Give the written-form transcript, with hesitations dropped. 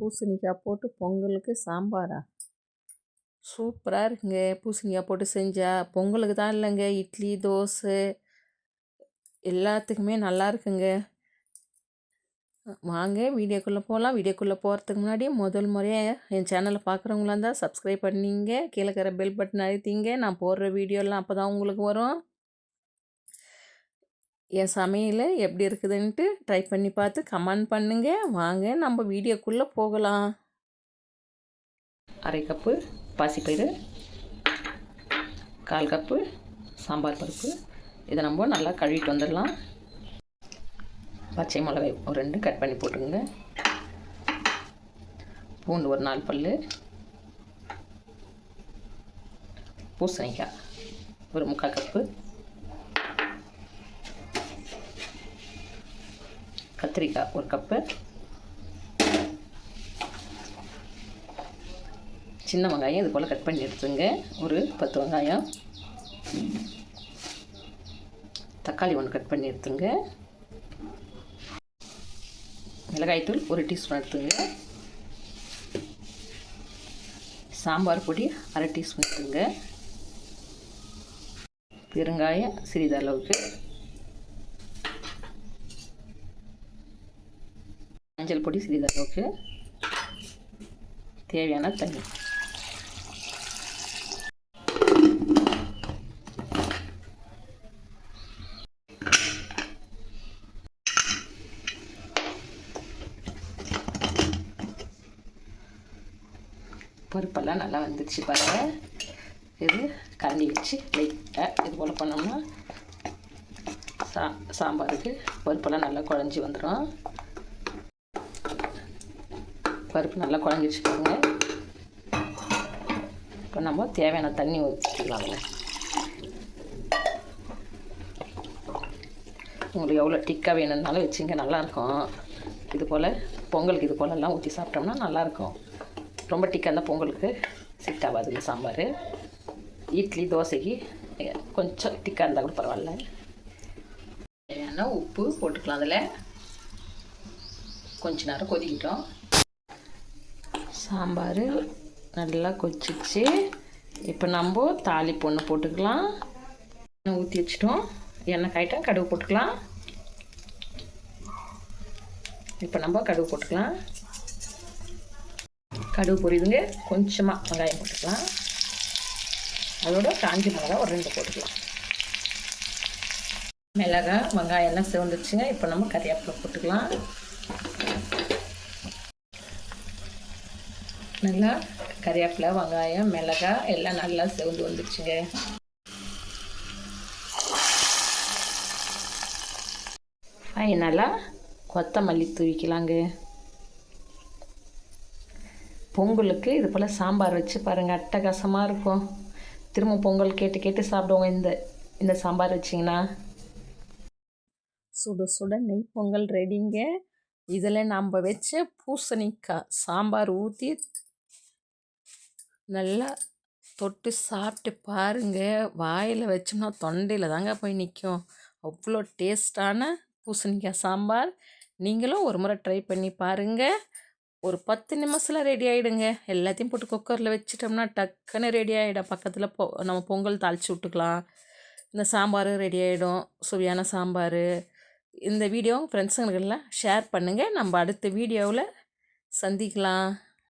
பூசணிக்காய் போட்டு பொங்கலுக்கு சாம்பாரா? சூப்பராக இருக்குங்க. பூசணிக்காய் போட்டு செஞ்சால் பொங்கலுக்கு தான் இல்லைங்க, இட்லி தோசை எல்லாத்துக்குமே நல்லா இருக்குங்க. வாங்க வீடியோக்குள்ளே போகலாம். வீடியோக்குள்ளே போகிறதுக்கு முன்னாடி முதல் முறையாக என் சேனலை பார்க்குறவங்களா இருந்தால் சப்ஸ்கிரைப் பண்ணிங்க, கீழே இருக்கிற பெல் பட்டன் அழுத்திங்க. நான் போடுற வீடியோலாம் அப்போ தான் உங்களுக்கு வரும். என் சமையல் எப்படி இருக்குதுன்ட்டு ட்ரை பண்ணி பார்த்து கமெண்ட் பண்ணுங்கள். வாங்க நம்ம வீடியோக்குள்ளே போகலாம். அரை கப்பு பாசிப்பயிறு, 1/4 கப்பு சாம்பார் பருப்பு. இதை நம்ம நல்லா கழுவிட்டு வந்துடலாம். பச்சை மிளகாய் ஒரு 2 கட் பண்ணி போட்டுங்க. பூண்டு ஒரு 4 பல், பூசணிக்காய் ஒரு 3/4 கப்பு, கத்திரிக்காய் 1 கப்பு, சின்ன வெங்காயம் இது போல் கட் பண்ணி எடுத்துங்க ஒரு 10 வெங்காயம், தக்காளி 1 கட் பண்ணி எடுத்துங்க, மிளகாய்த்தூள் 1 டீஸ்பூன் எடுத்துங்க, சாம்பார் பொடி அரை டீஸ்பூன் எடுத்துங்க, பெருங்காயம் சிறிதளவுக்கு, மஞ்சள் பொடி சிறிதளவுக்கு, தேவையான தண்ணி. பருப்பெல்லாம் நல்லா வந்துடுச்சு பாருங்கள். இது கரண்டி வச்சு லைட்டாக இது போல் பண்ணோம்னா சாம்பாருக்கு பருப்பெல்லாம் நல்லா குழஞ்சி வந்துடும். பருப்பு நல்லா குழஞ்சிடுச்சு பாருங்க. இப்போ நம்ம தேவையான தண்ணி ஊற்றிக்கலாம்ல. உங்களுக்கு எவ்வளோ டிக்காக வேணும்னாலும் வச்சுங்க, நல்லாயிருக்கும். இது போல் பொங்கலுக்கு இது போலெல்லாம் ஊற்றி சாப்பிட்டோம்னா நல்லாயிருக்கும். ரொம்ப டிக்காக இருந்தால் பொங்கலுக்கு செட் ஆகாதுங்க சாம்பார். இட்லி தோசைக்கு கொஞ்சம் டிக்காக இருந்தால் கூட பரவாயில்ல. தேவையான உப்பு போட்டுக்கலாம். அதில் கொஞ்ச நேரம் கொதிக்கிட்டோம். சாம்பார் நல்லா கொதிச்சிச்சு. இப்போ நம்ம தாளிப்பு ஒன்று போட்டுக்கலாம். எண்ணெய் ஊற்றி வச்சிட்டோம். எண்ணெய் காய்ட்டா கடுகு போட்டுக்கலாம். இப்போ நம்ம கடுகு போட்டுக்கலாம். கடுகு பொரியுதுங்க. கொஞ்சமாக வெங்காயம் போட்டுக்கலாம். அதோட காஞ்சி மிளகா ஒரு 2 போட்டுக்கலாம். மிளகாய் வெங்காயம் எல்லாம் சிவந்துச்சுங்க. இப்போ நம்ம கறிவேப்பிலை போட்டுக்கலாம். நல்லா கறிவேப்பிலை வெங்காயம் மிளகாய் எல்லாம் நல்லா சிவந்து வந்துடுச்சுங்க. ஃபைனலாக கொத்தமல்லி தூவிக்கலாங்க. பொங்கலுக்கு இது போல் சாம்பார் வச்சு பாருங்கள், அட்டகாசமாக இருக்கும். திரும்ப பொங்கல் கேட்டு கேட்டு சாப்பிடுவோங்க இந்த சாம்பார் வச்சிங்கன்னா. சுட சுட நெய் பொங்கல் ரெடிங்க. இதில் நம்ம வச்ச பூசணிக்காய் சாம்பார் ஊற்றி நல்லா தொட்டு சாப்பிட்டு பாருங்கள். வாயில் வச்சோம்னா தொண்டையில் தாங்க போய் நிற்கும். அவ்வளோ டேஸ்டான பூசணிக்காய் சாம்பார். நீங்களும் ஒரு முறை ட்ரை பண்ணி பாருங்கள். ஒரு 10 நிமிஷத்தில் ரெடி ஆகிடுங்க. எல்லாத்தையும் போட்டு குக்கரில் வச்சிட்டோம்னா டக்குன்னு ரெடி ஆகிடும். பக்கத்தில் நம்ம பொங்கல் தாளித்து விட்டுக்கலாம். இந்த சாம்பார் ரெடி ஆகிடும். சுவையான சாம்பார். இந்த வீடியோ ஃப்ரெண்ட்ஸுங்களுக்கெல்லாம் ஷேர் பண்ணுங்கள். நம்ம அடுத்த வீடியோவில் சந்திக்கலாம்.